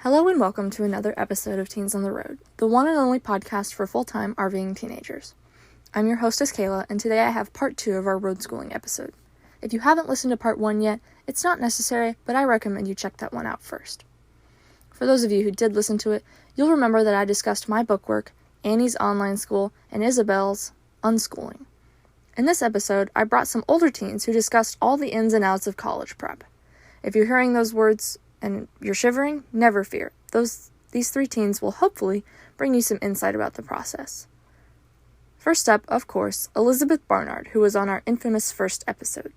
Hello and welcome to another episode of Teens on the Road, the one and only podcast for full-time RVing teenagers. I'm your hostess Kayla, and today I have part 2 of our road schooling episode. If you haven't listened to part 1 yet, it's not necessary, but I recommend you check that one out first. For those of you who did listen to it, you'll remember that I discussed my bookwork, Annie's online school, and Isabel's unschooling. In this episode, I brought some older teens who discussed all the ins and outs of college prep. If you're hearing those words and you're shivering, never fear. These 3 teens will hopefully bring you some insight about the process. First up, of course, Elizabeth Barnard, who was on our infamous first episode.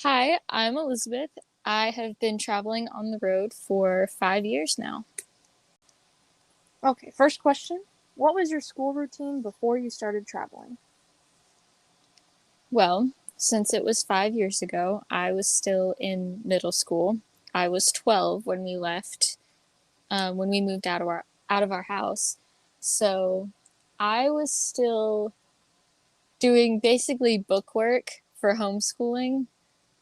Hi, I'm Elizabeth. I have been traveling on the road for 5 years now. Okay, first question. What was your school routine before you started traveling? Well, since it was 5 years ago, I was still in middle school. I was 12 when we left, when we moved out of our house. So I was still doing basically bookwork for homeschooling,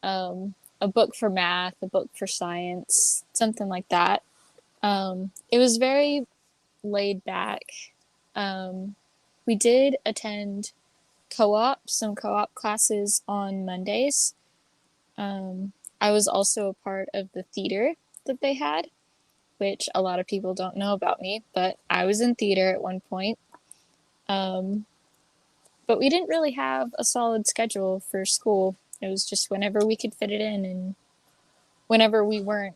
a book for math, a book for science, something like that. It was very laid back. We did attend some co-op classes on Mondays. I was also a part of the theater that they had, which a lot of people don't know about me, but I was in theater at one point. But we didn't really have a solid schedule for school. It was just whenever we could fit it in and whenever we weren't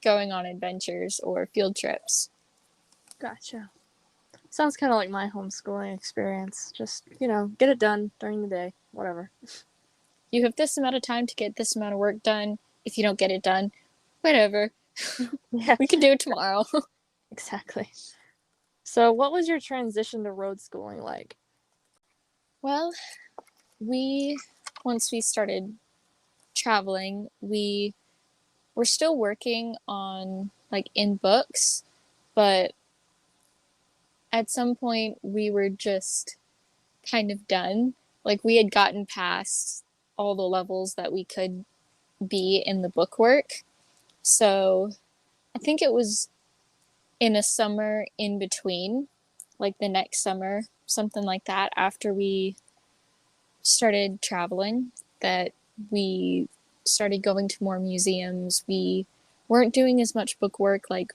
going on adventures or field trips. Gotcha. Sounds kind of like my homeschooling experience. Just, get it done during the day, whatever. You have this amount of time to get this amount of work done. If you don't get it done, whatever. Yeah. We can do it tomorrow. Exactly. So what was your transition to road schooling like? Well, once we started traveling, we were still working on in books, but at some point we were just kind of done. We had gotten past all the levels that we could be in the bookwork. So I think it was in a summer in between, the next summer, something like that, after we started traveling, that we started going to more museums. We weren't doing as much bookwork like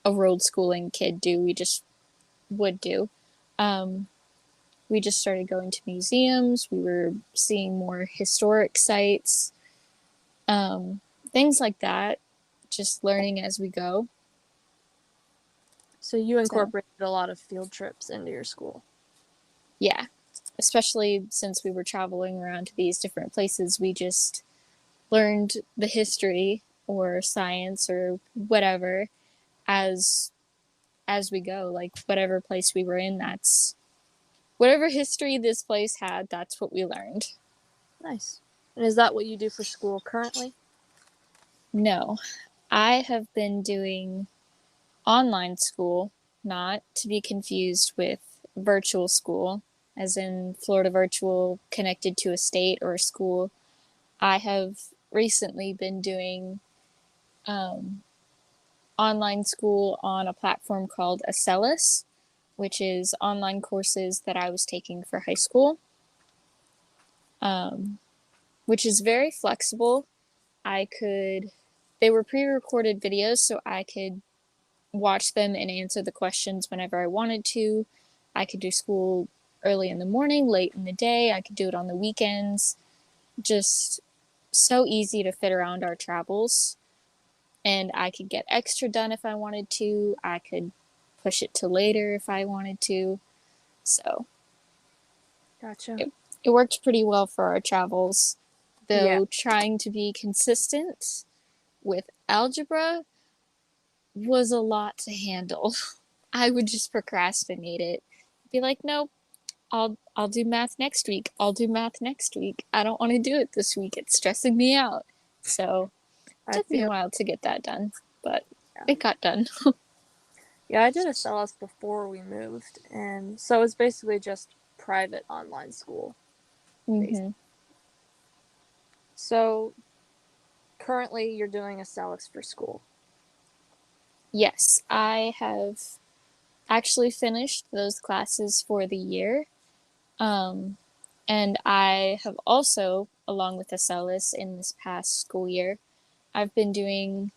a road schooling kid we just would do. We just started going to museums. We were seeing more historic sites, things like that, just learning as we go. So you incorporated a lot of field trips into your school. Yeah, especially since we were traveling around to these different places, we just learned the history or science or whatever as we go. Whatever place we were in, that's whatever history this place had, that's what we learned. Nice. And is that what you do for school currently? No, I have been doing online school, not to be confused with virtual school, as in Florida virtual connected to a state or a school. I have recently been doing online school on a platform called Acellus, which is online courses that I was taking for high school, which is very flexible. They were pre-recorded videos, so I could watch them and answer the questions whenever I wanted to. I could do school early in the morning, late in the day. I could do it on the weekends. Just so easy to fit around our travels. And I could get extra done if I wanted to. I could push it to later if I wanted to. So Gotcha. It worked pretty well for our travels, though. Trying to be consistent with algebra was a lot to handle. I would just procrastinate it. Be like, nope, I'll do math next week. I'll do math next week. I don't want to do it this week. It's stressing me out. So it took me a while to get that done, but it got done. Yeah, I did Acellus before we moved, and so it's basically just private online school. Mm-hmm. So currently you're doing Acellus for school. Yes, I have actually finished those classes for the year. Um, and I have also, along with Acellus in this past school year, I've been doing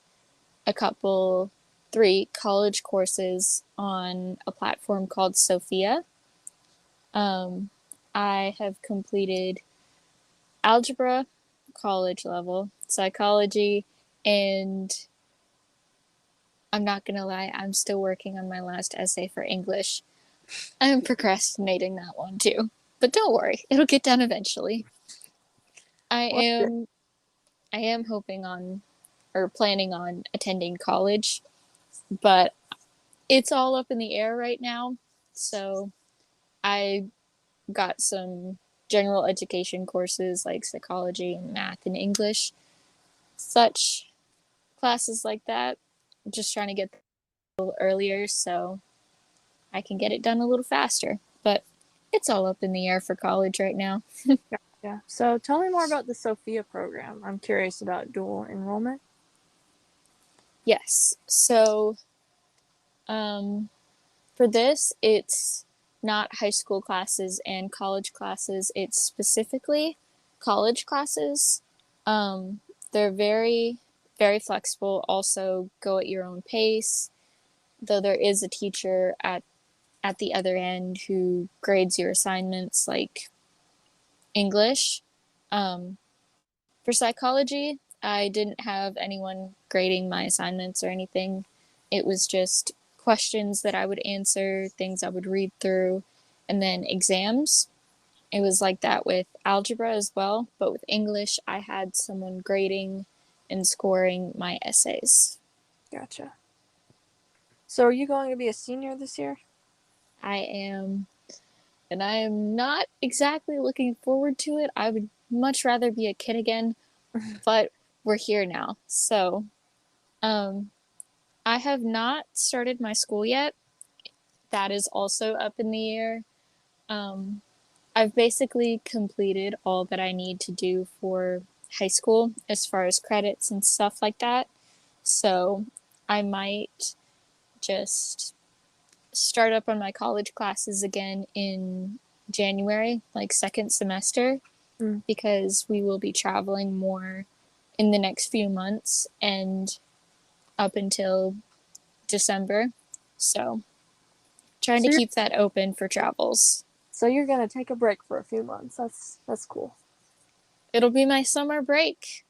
a couple, three college courses on a platform called Sophia. Um, I have completed algebra, college level, psychology, and I'm not gonna lie, I'm still working on my last essay for English. I'm procrastinating that one too. But don't worry, it'll get done eventually. I Well, that's am I am hoping on or planning on attending college, but it's all up in the air right now. So I got some general education courses like psychology and math and English, such classes like that. Just trying to get a little earlier so I can get it done a little faster. But it's all up in the air for college right now. good. Yeah. So tell me more about the Sophia program. I'm curious about dual enrollment. Yes. So um, for this, it's not high school classes and college classes. It's specifically college classes. Um, they're very flexible. Also, go at your own pace. Though there is a teacher at the other end who grades your assignments, like English. Um, for psychology, I didn't have anyone grading my assignments or anything. It was just questions that I would answer, things I would read through, and then exams. It was like that with algebra as well, but with English, I had someone grading and scoring my essays. Gotcha. So are you going to be a senior this year? I am, and I am not exactly looking forward to it. I would much rather be a kid again, but we're here now. So, um, I have not started my school yet. That is also up in the air. Um, I've basically completed all that I need to do for high school as far as credits and stuff like that. So I might just start up on my college classes again in January, like second semester, Mm. because we will be traveling more in the next few months and up until December. So trying So to you're keep that open for travels. so you're gonna take a break for a few months. That's cool. It'll be my summer break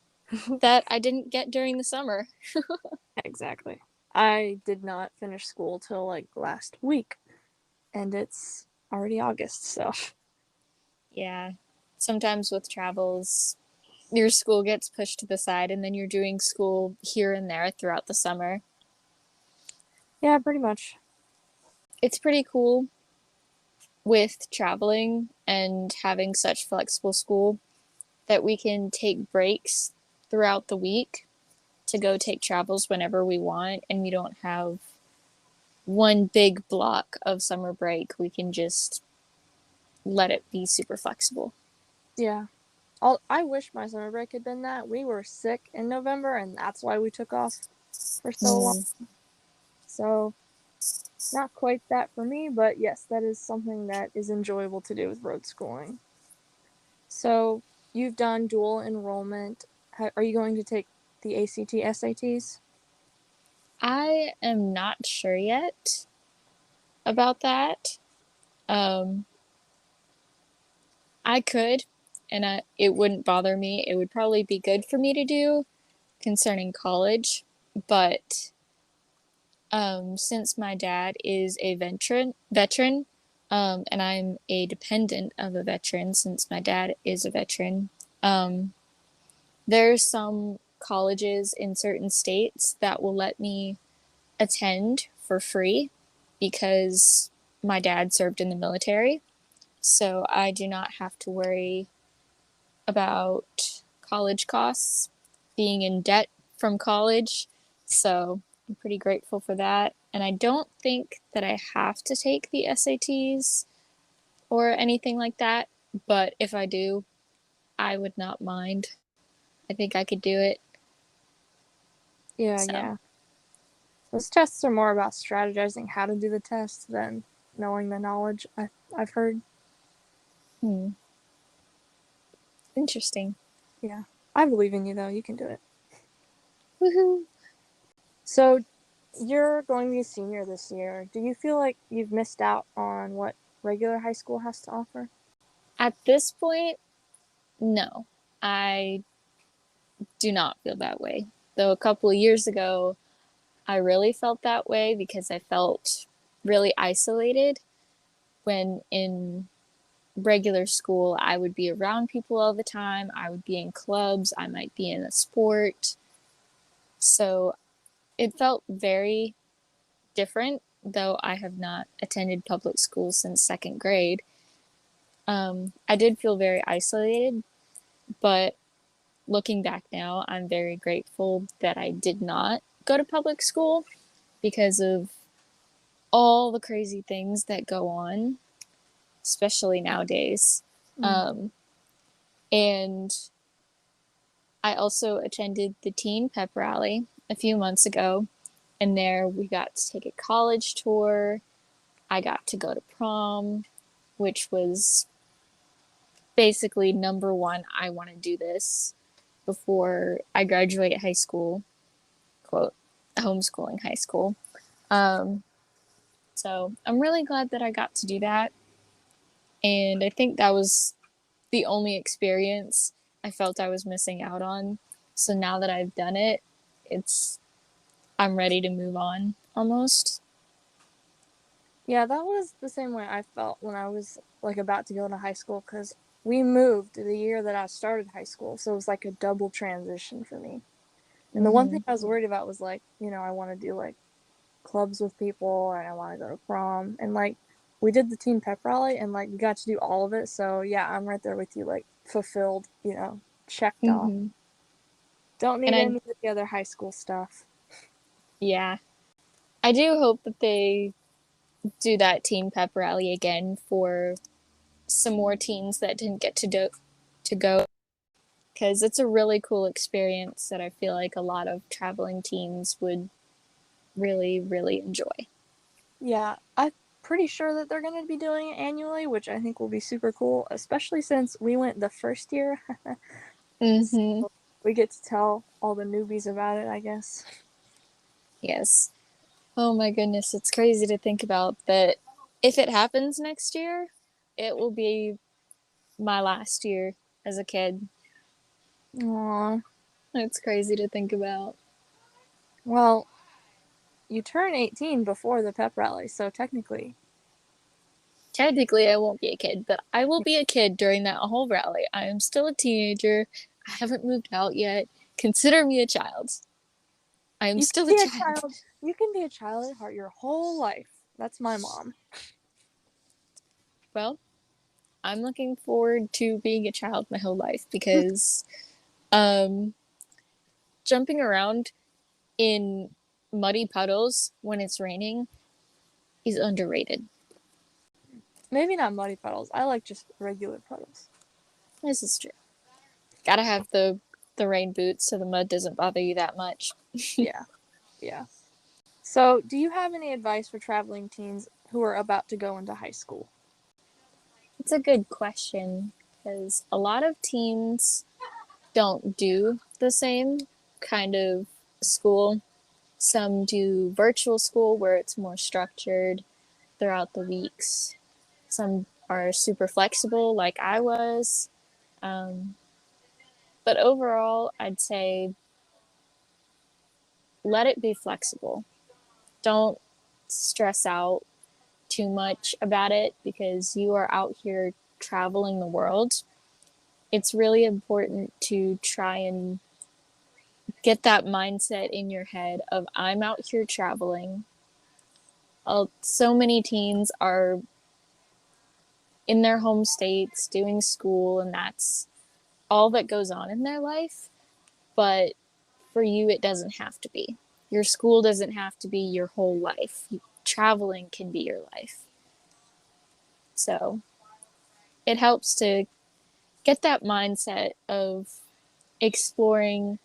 that I didn't get during the summer. Exactly. I did not finish school till like last week, and it's already August. So Yeah. Sometimes with travels, your school gets pushed to the side and then you're doing school here and there throughout the summer. yeah, pretty much. It's pretty cool with traveling and having such flexible school that we can take breaks throughout the week to go take travels whenever we want, and we don't have one big block of summer break. We can just let it be super flexible. Yeah. I wish my summer break had been that. We were sick in November, and that's why we took off for so long. Mm. So not quite that for me, but yes, that is something that is enjoyable to do with road schooling. So you've done dual enrollment. Are you going to take the ACT SATs? I am not sure yet about that. Um, I could, and it wouldn't bother me. It would probably be good for me to do concerning college, but since my dad is a veteran, and I'm a dependent of a veteran, since my dad is a veteran, um, there's some colleges in certain states that will let me attend for free because my dad served in the military. So I do not have to worry about college costs, being in debt from college. So I'm pretty grateful for that. And I don't think that I have to take the SATs or anything like that. But if I do, I would not mind. I think I could do it. Yeah, So yeah. Those tests are more about strategizing how to do the test than knowing the knowledge, I've heard. Hmm. Interesting. Yeah. I believe in you, though. You can do it. Woohoo! So, you're going to be a senior this year. Do you feel like you've missed out on what regular high school has to offer? At this point, no. I do not feel that way. Though a couple of years ago, I really felt that way because I felt really isolated when in regular school. I would be around people all the time, I would be in clubs, I might be in a sport. So it felt very different, though I have not attended public school since second grade. I did feel very isolated, but looking back now, I'm very grateful that I did not go to public school because of all the crazy things that go on, especially nowadays. Mm. Um, and I also attended the teen pep rally a few months ago, and there we got to take a college tour. I got to go to prom, which was basically number one. I want to do this before I graduate high school, quote, homeschooling high school. Um, so I'm really glad that I got to do that. And I think that was the only experience I felt I was missing out on. So now that I've done it, it's I'm ready to move on almost. Yeah, that was the same way I felt when I was like about to go to high school because we moved the year that I started high school, so it was like a double transition for me. And the one thing Mm-hmm. I was worried about was like, I want to do like clubs with people and I want to go to prom. And like, we did the teen pep rally and like, we got to do all of it. So yeah, I'm right there with you, like, fulfilled, checked off. Mm-hmm. Don't And need I, any of the other high school stuff. yeah, I do hope that they do that teen pep rally again for some more teens that didn't get to go, because it's a really cool experience that I feel like a lot of traveling teens would really, really enjoy. Yeah, I'm pretty sure that they're going to be doing it annually, which I think will be super cool, especially since we went the first year. Mm-hmm. So we get to tell all the newbies about it, I guess. Yes. Oh my goodness, it's crazy to think about that if it happens next year, it will be my last year as a kid. Aw. It's crazy to think about. Well, you turn 18 before the pep rally, so technically. Technically, I won't be a kid, but I will be a kid during that whole rally. I am still a teenager. I haven't moved out yet. Consider me a child. I am You can still a be a child. child. You can be a child at heart your whole life. That's my mom. Well, I'm looking forward to being a child my whole life because um, jumping around in muddy puddles when it's raining is underrated. Maybe not muddy puddles. I like just regular puddles. This is true. Gotta have the rain boots so the mud doesn't bother you that much. Yeah, yeah. So, do you have any advice for traveling teens who are about to go into high school? It's a good question because a lot of teens don't do the same kind of school. Some do virtual school where it's more structured throughout the weeks. Some are super flexible, like I was. Um, but overall, I'd say let it be flexible. Don't stress out too much about it because you are out here traveling the world. It's really important to try and get that mindset in your head of I'm out here traveling. So many teens are in their home states doing school, and that's all that goes on in their life. But for you, it doesn't have to be. Your school doesn't have to be your whole life. Traveling can be your life. So it helps to get that mindset of exploring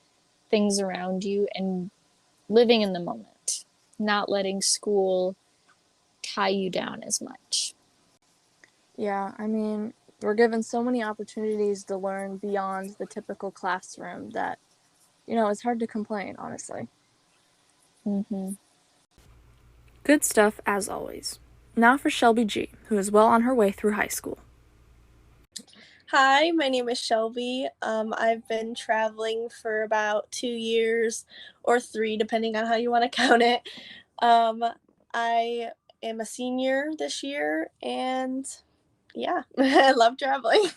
things around you and living in the moment. not letting school tie you down as much. Yeah, I mean, we're given so many opportunities to learn beyond the typical classroom that, it's hard to complain, honestly. Mm-hmm. Good stuff, as always. Now for Shelby G, who is well on her way through high school. Hi, my name is Shelby. I've been traveling for about 2 years or three, depending on how you want to count it. I am a senior this year, and yeah, I love traveling.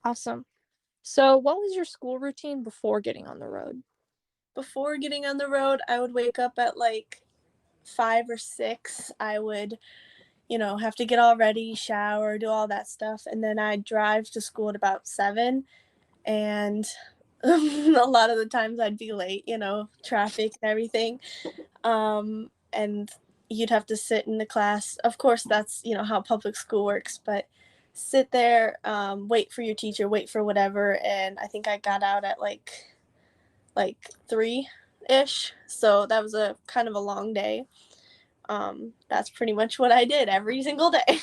Awesome. So, what was your school routine before getting on the road? Before getting on the road, I would wake up at like 5 or 6. I would, have to get all ready, shower, do all that stuff, and then I'd drive to school at about 7. And a lot of the times I'd be late, traffic and everything. And you'd have to sit in the class. Of course, that's, how public school works, but sit there, wait for your teacher, wait for whatever. And I think I got out at like 3-ish. So that was a kind of a long day. That's pretty much what I did every single day.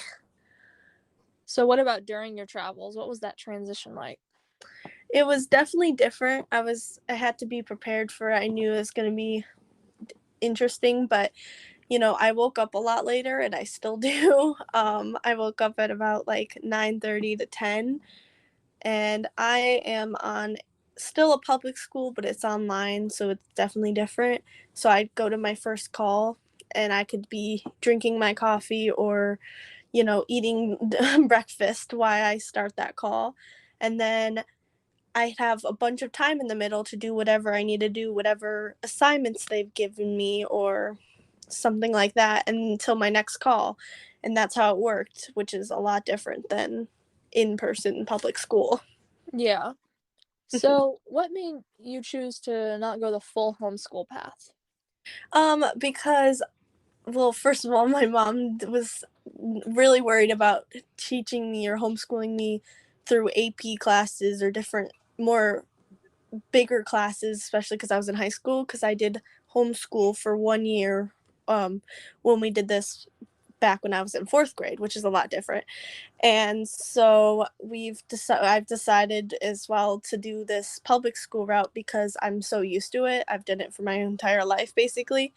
So, what about during your travels? What was that transition like? It was definitely different. I had to be prepared for it. I knew it was going to be interesting, but I woke up a lot later, and I still do. I woke up at about like 9:30 to 10, and I am on still a public school, but it's online, so it's definitely different. So I'd go to my first call, and I could be drinking my coffee or, eating breakfast while I start that call. And then I have a bunch of time in the middle to do whatever I need to do, whatever assignments they've given me or something like that until my next call. And that's how it worked, which is a lot different than in-person public school. Yeah. So, what made you choose to not go the full homeschool path? Because, well, first of all, my mom was really worried about teaching me or homeschooling me through AP classes or different, more bigger classes, especially because I was in high school, because I did homeschool for 1 year when we did this back when I was in fourth grade, which is a lot different. And so I've decided as well to do this public school route because I'm so used to it. I've done it for my entire life basically,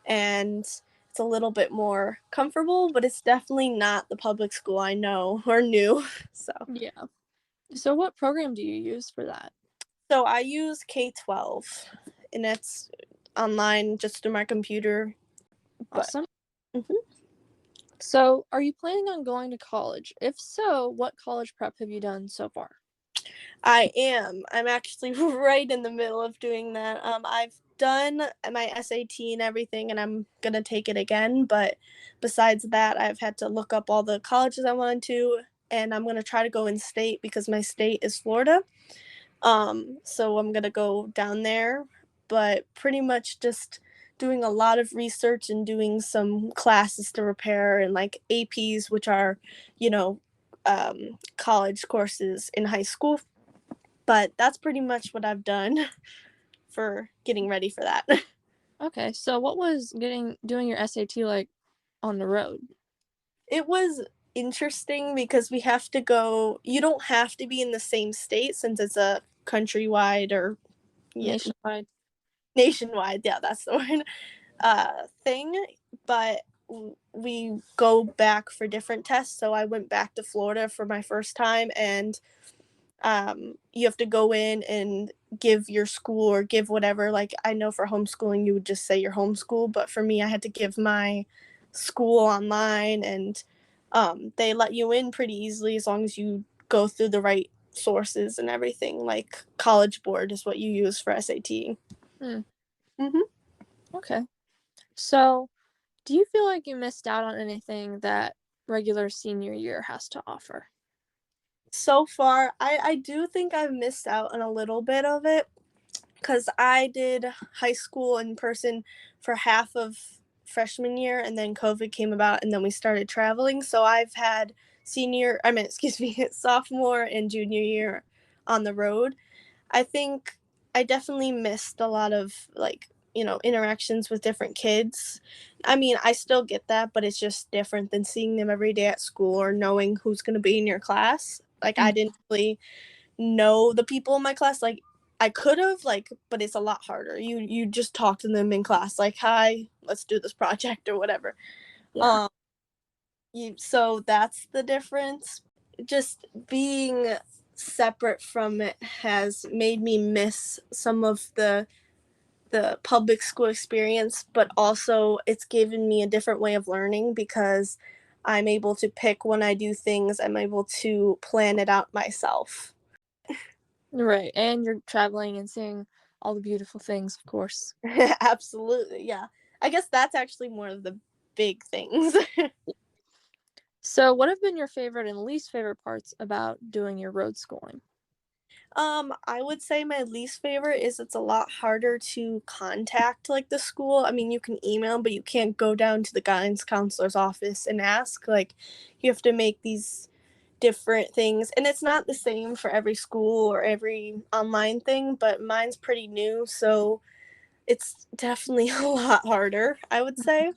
and it's a little bit more comfortable, but it's definitely not the public school I know or knew. So Yeah. So, what program do you use for that? So I use K-12, and it's online just through my computer. But Awesome. mhm. So, are you planning on going to college? If so, what college prep have you done so far? I am. I'm actually right in the middle of doing that. I've done my SAT and everything, and I'm gonna take it again. But besides that, I've had to look up all the colleges I wanted to, and I'm gonna try to go in state because my state is Florida. So I'm gonna go down there, but pretty much just doing a lot of research and doing some classes to prepare and like APs, which are, you know, college courses in high school. But that's pretty much what I've done for getting ready for that. Okay. So, what was doing your SAT like on the road? It was interesting because we have to go, you don't have to be in the same state since it's a countrywide or yeah, Nationwide. nationwide. Yeah, that's the word. Thing, but we go back for different tests. So I went back to Florida for my first time, and you have to go in and give your school or give whatever. Like I know for homeschooling, you would just say your homeschool, but for me, I had to give my school online, and they let you in pretty easily as long as you go through the right sources and everything. Like College Board is what you use for SAT. Hmm. Mm-hmm. Okay. So, do you feel like you missed out on anything that regular senior year has to offer? So far, I do think I've missed out on a little bit of it because I did high school in person for half of freshman year, and then COVID came about, and then we started traveling. So I've had excuse me, sophomore and junior year on the road. I think I definitely missed a lot of like interactions with different kids. I mean, I still get that, but it's just different than seeing them every day at school or knowing who's going to be in your class. Like, I didn't really know the people in my class. Like, I could have, like, but it's a lot harder. You just talk to them in class, like, hi, let's do this project or whatever. Yeah. So that's the difference. Just being separate from it has made me miss some of the public school experience, but also it's given me a different way of learning because I'm able to pick when I do things. I'm able to plan it out myself. Right. And you're traveling and seeing all the beautiful things, of course. Absolutely, yeah. I guess that's actually one of the big things. So, what have been your favorite and least favorite parts about doing your road schooling? I would say my least favorite is it's a lot harder to contact like the school. I mean, you can email, but you can't go down to the guidance counselor's office and ask. Like, you have to make these different things, and it's not the same for every school or every online thing, but mine's pretty new, so it's definitely a lot harder, I would say.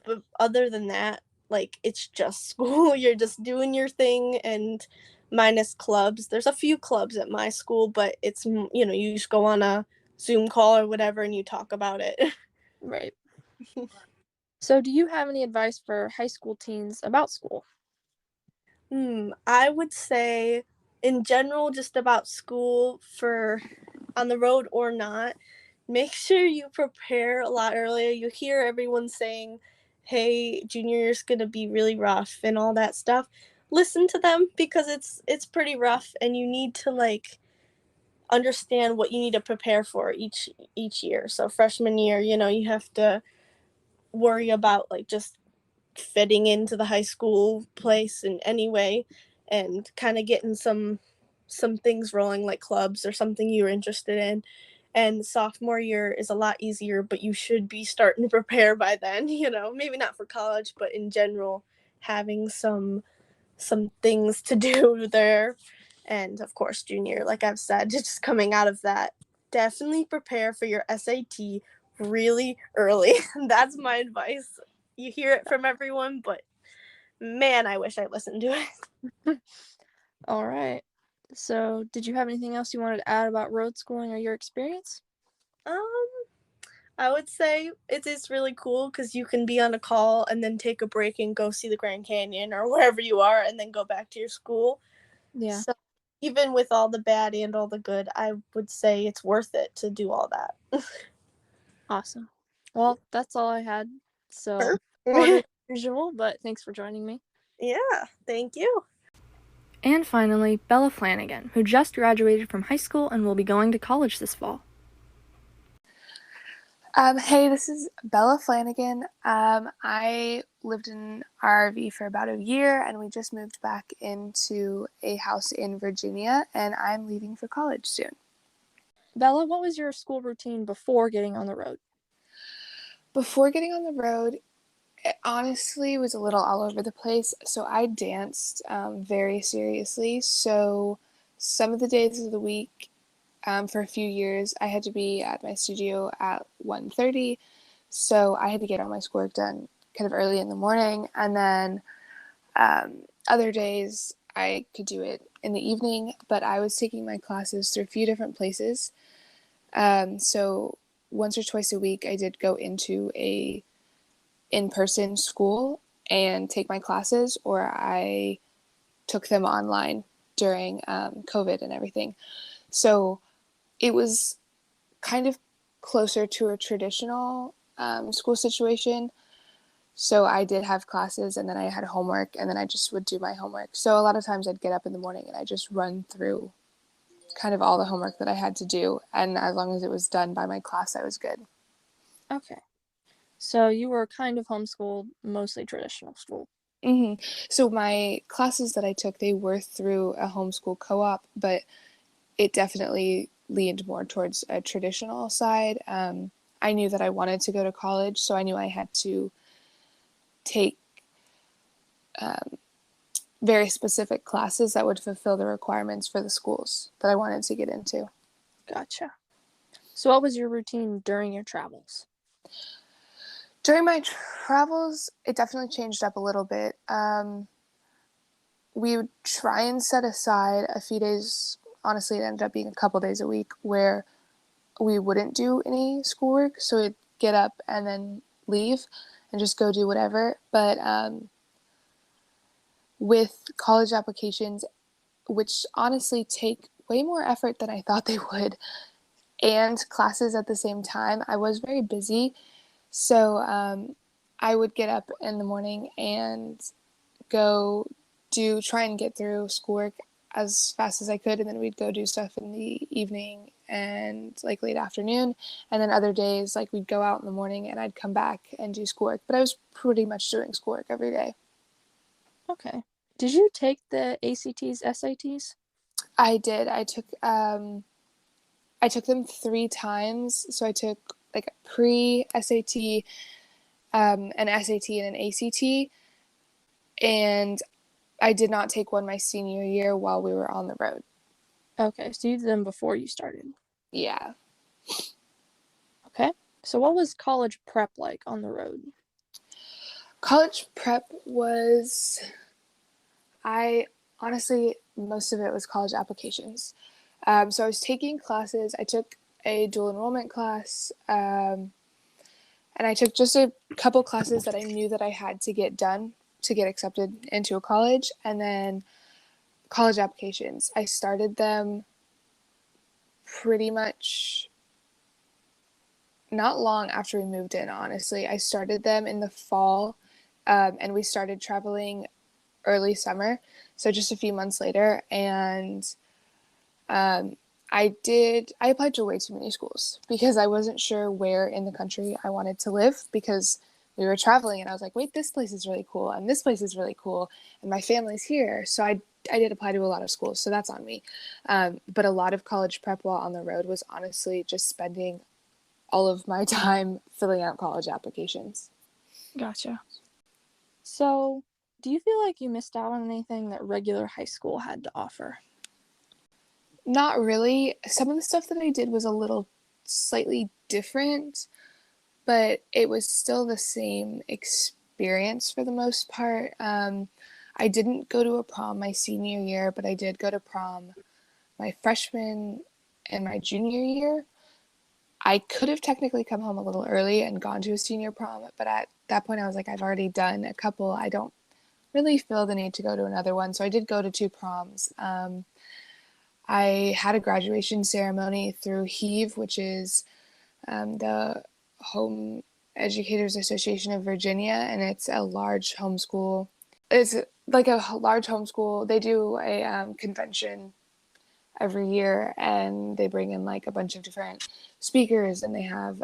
But other than that, like, it's just school. You're just doing your thing, and minus clubs. There's a few clubs at my school, but it's, you just go on a Zoom call or whatever and you talk about it. Right. So, do you have any advice for high school teens about school? I would say in general, just about school, for on the road or not, make sure you prepare a lot earlier. You hear everyone saying, hey, junior year's gonna be really rough and all that stuff. Listen to them because it's pretty rough, and you need to, like, understand what you need to prepare for each year. So freshman year, you have to worry about, like, just fitting into the high school place in any way, and kind of getting some things rolling, like clubs or something you're interested in. And sophomore year is a lot easier, but you should be starting to prepare by then. Maybe not for college, but in general, having some things to do there. And of course, junior, like I've said, just coming out of that, definitely prepare for your SAT really early. That's my advice. You hear it from everyone, but man, I wish I listened to it. All right. So, did you have anything else you wanted to add about road schooling or your experience? Um, I would say it is really cool because you can be on a call and then take a break and go see the Grand Canyon or wherever you are, and then go back to your school. Yeah. So even with all the bad and all the good, I would say it's worth it to do all that. Awesome. Well, that's all I had. So, longer Perfect. than usual, but thanks for joining me. Yeah, thank you. And finally, Bella Flanagan, who just graduated from high school and will be going to college this fall. Hey, this is Bella Flanagan. I lived in RV for about a year, and we just moved back into a house in Virginia, and I'm leaving for college soon. Bella, what was your school routine before getting on the road? Before getting on the road, it honestly was a little all over the place. So I danced very seriously. So some of the days of the week, for a few years, I had to be at my studio at 1:30. So I had to get all my schoolwork done kind of early in the morning. And then other days I could do it in the evening, but I was taking my classes through a few different places. So once or twice a week, I did go into a in-person school and take my classes, or I took them online during COVID and everything. So it was kind of closer to a traditional school situation. So I did have classes, and then I had homework, and then I just would do my homework. So a lot of times I'd get up in the morning and I just run through kind of all the homework that I had to do. And as long as it was done by my class, I was good. Okay. So, you were kind of homeschooled, mostly traditional school. So my classes that I took, they were through a homeschool co-op, but it definitely leaned more towards a traditional side. I knew that I wanted to go to college, so I knew I had to take very specific classes that would fulfill the requirements for the schools that I wanted to get into. Gotcha. So what was your routine during your travels? During my travels, it definitely changed up a little bit. We would try and set aside a few days. Honestly, it ended up being a couple days a week where we wouldn't do any schoolwork. So we'd get up and then leave and just go do whatever. But with college applications, which honestly take way more effort than I thought they would, and classes at the same time, I was very busy. So I would get up in the morning and go try and get through schoolwork as fast as I could, and then we'd go do stuff in the evening and like late afternoon, and then other days like we'd go out in the morning and I'd come back and do schoolwork. But I was pretty much doing schoolwork every day. Okay. Did you take the ACTs, SATs? I did. I took them 3 times. So I took like a pre-SAT, an SAT, and an ACT, and I did not take one my senior year while we were on the road. Okay, so you did them before you started. Yeah. Okay. So what was college prep like on the road? College prep was, I honestly, most of it was college applications. So I was taking classes. I took a dual enrollment class, and I took just a couple classes that I knew that I had to get done to get accepted into a college, and then college applications. I started them pretty much not long after we moved in, honestly. I started them in the fall, and we started traveling early summer, so just a few months later. And I applied to way too many schools because I wasn't sure where in the country I wanted to live, because we were traveling and I was like, wait, this place is really cool and this place is really cool and my family's here. So I did apply to a lot of schools, so that's on me. But a lot of college prep while on the road was honestly just spending all of my time filling out college applications. Gotcha. So, do you feel like you missed out on anything that regular high school had to offer? Not really. Some of the stuff that I did was a little slightly different, but it was still the same experience for the most part. I didn't go to a prom my senior year, but I did go to prom my freshman and my junior year. I could have technically come home a little early and gone to a senior prom, but at that point I was like, I've already done a couple. I don't really feel the need to go to another one. So I did go to 2 proms. I had a graduation ceremony through HEAVE, which is the Home Educators Association of Virginia, and it's a large homeschool. It's like a large homeschool. They do a convention every year, and they bring in like a bunch of different speakers, and they have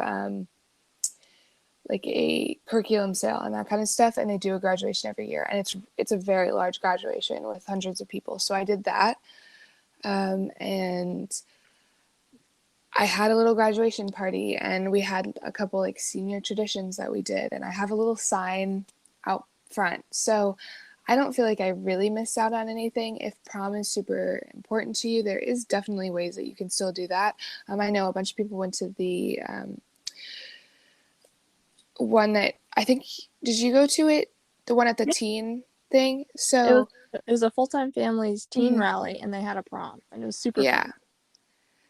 like a curriculum sale and that kind of stuff, and they do a graduation every year, and it's a very large graduation with hundreds of people. So I did that, and I had a little graduation party, and we had a couple like senior traditions that we did, and I have a little sign out front. So I don't feel like I really missed out on anything. If prom is super important to you, there is definitely ways that you can still do that. I know a bunch of people went to the one that I think, did you go to it? The one at the teen thing? So It was a full-time families teen rally, and they had a prom, and it was super fun.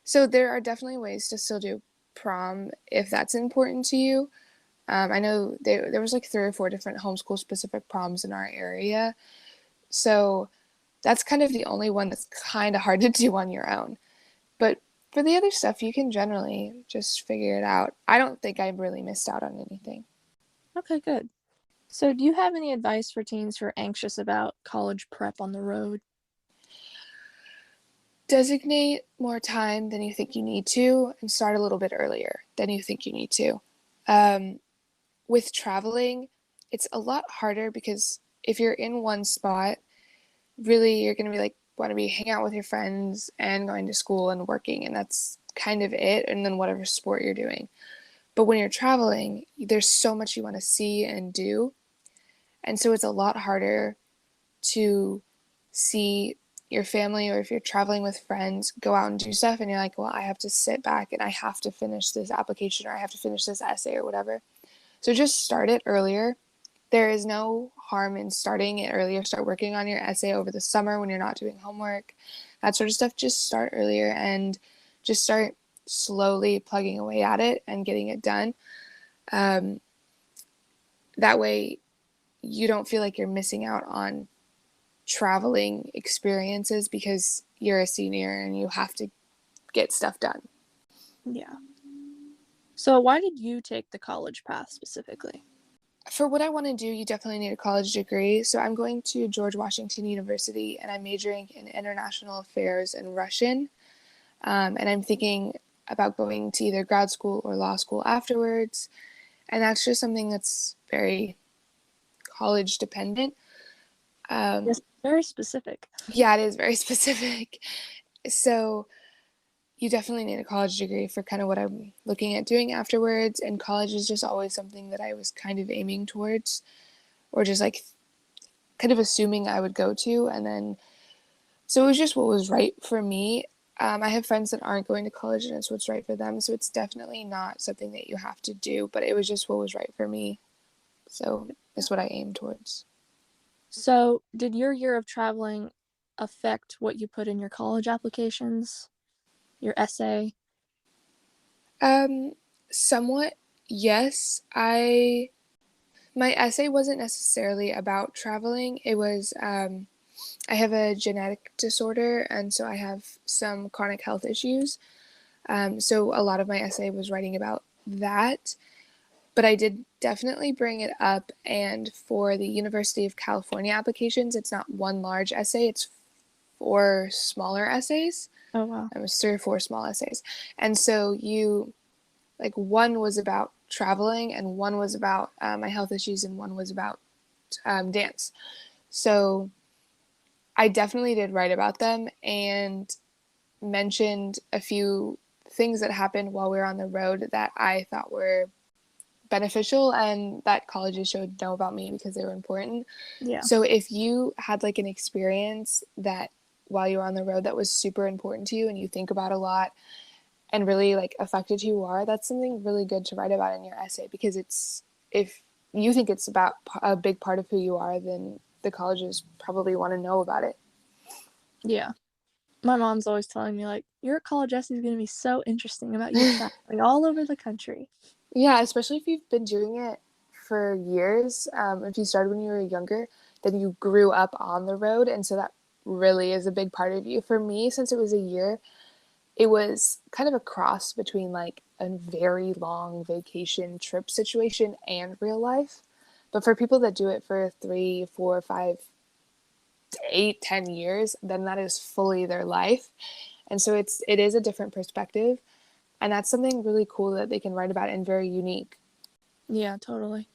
So there are definitely ways to still do prom if that's important to you. I know there was like 3 or 4 different homeschool specific proms in our area. So that's kind of the only one that's kind of hard to do on your own. But for the other stuff, you can generally just figure it out. I don't think I really missed out on anything. Okay, good. So, do you have any advice for teens who are anxious about college prep on the road? Designate more time than you think you need to, and start a little bit earlier than you think you need to. With traveling, it's a lot harder because if you're in one spot, really you're going to be like, want to be hanging out with your friends and going to school and working, and that's kind of it, and then whatever sport you're doing. But when you're traveling, there's so much you want to see and do, and so it's a lot harder to see your family or if you're traveling with friends go out and do stuff and you're like, well, I have to sit back and I have to finish this application or I have to finish this essay or whatever. So just start it earlier. There is no harm in starting it earlier. Start working on your essay over the summer when you're not doing homework, that sort of stuff. Just start earlier and just start slowly plugging away at it and getting it done. That way you don't feel like you're missing out on traveling experiences because you're a senior and you have to get stuff done. Yeah. So why did you take the college path specifically? For what I want to do, you definitely need a college degree. So I'm going to George Washington University and I'm majoring in international affairs and Russian. And I'm thinking about going to either grad school or law school afterwards. And that's just something that's very college dependent. Yes, very specific. Yeah, it is very specific. So you definitely need a college degree for kind of what I'm looking at doing afterwards. And college is just always something that I was kind of aiming towards, or just like kind of assuming I would go to. And then, so it was just what was right for me. I have friends that aren't going to college and it's what's right for them. So it's definitely not something that you have to do, but it was just what was right for me. So it's what I aim towards. So did your year of traveling affect what you put in your college applications, your essay? Somewhat, yes. My essay wasn't necessarily about traveling. It was, I have a genetic disorder, and so I have some chronic health issues. So a lot of my essay was writing about that. But I did definitely bring it up, and for the University of California applications, it's not one large essay, it's 4 smaller essays. Oh, wow. It was 3 or 4 small essays. And so one was about traveling, and one was about my health issues, and one was about dance. So I definitely did write about them and mentioned a few things that happened while we were on the road that I thought were beneficial and that colleges should know about me because they were important. Yeah. So if you had like an experience that while you were on the road that was super important to you and you think about a lot and really like affected who you are, that's something really good to write about in your essay, because it's, if you think it's about a big part of who you are, then the colleges probably want to know about it. Yeah. My mom's always telling me, like, your college essay is going to be so interesting about you traveling all over the country. Yeah, especially if you've been doing it for years. If you started when you were younger, then you grew up on the road, and so that really is a big part of you. For me, since it was a year, it was kind of a cross between like a very long vacation trip situation and real life. But for people that do it for 3, 4, 5, 8, 10 years, then that is fully their life. And so it is a different perspective. And that's something really cool that they can write about and very unique. Yeah, totally.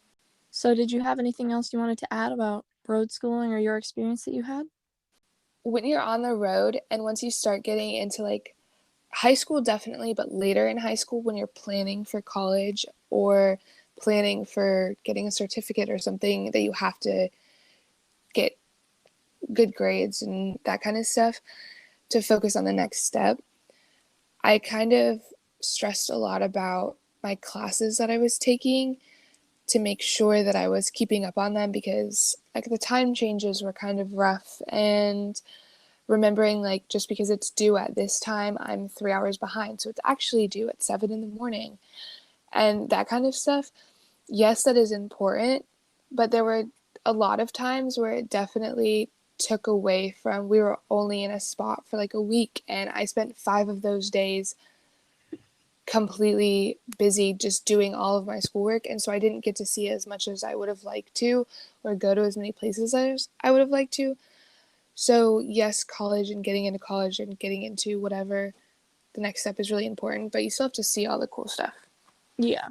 So did you have anything else you wanted to add about road schooling or your experience that you had? When you're on the road and once you start getting into like high school, definitely, but later in high school when you're planning for college or planning for getting a certificate or something that you have to get good grades and that kind of stuff to focus on the next step, I kind of stressed a lot about my classes that I was taking to make sure that I was keeping up on them, because like the time changes were kind of rough, and remembering like just because it's due at this time, I'm 3 hours behind, so it's actually due at 7 in the morning and that kind of stuff. Yes, that is important, but there were a lot of times where it definitely took away from, we were only in a spot for like a week, and I spent 5 of those days completely busy just doing all of my schoolwork, and so I didn't get to see as much as I would have liked to or go to as many places as I would have liked to. So yes, college and getting into college and getting into whatever the next step is really important, but you still have to see all the cool stuff. Yeah.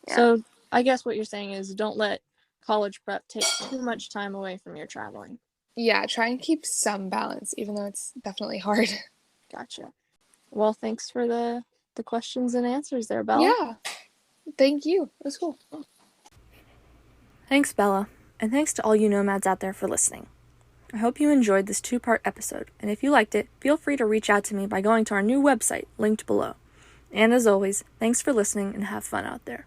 So I guess what you're saying is don't let college prep take too much time away from your traveling. Yeah, try and keep some balance, even though it's definitely hard. Gotcha. Well, thanks for the questions and answers there, Bella. Yeah, thank you. It was cool. Thanks, Bella. And thanks to all you nomads out there for listening. I hope you enjoyed this 2-part episode, and if you liked it, feel free to reach out to me by going to our new website, linked below. And as always, thanks for listening and have fun out there.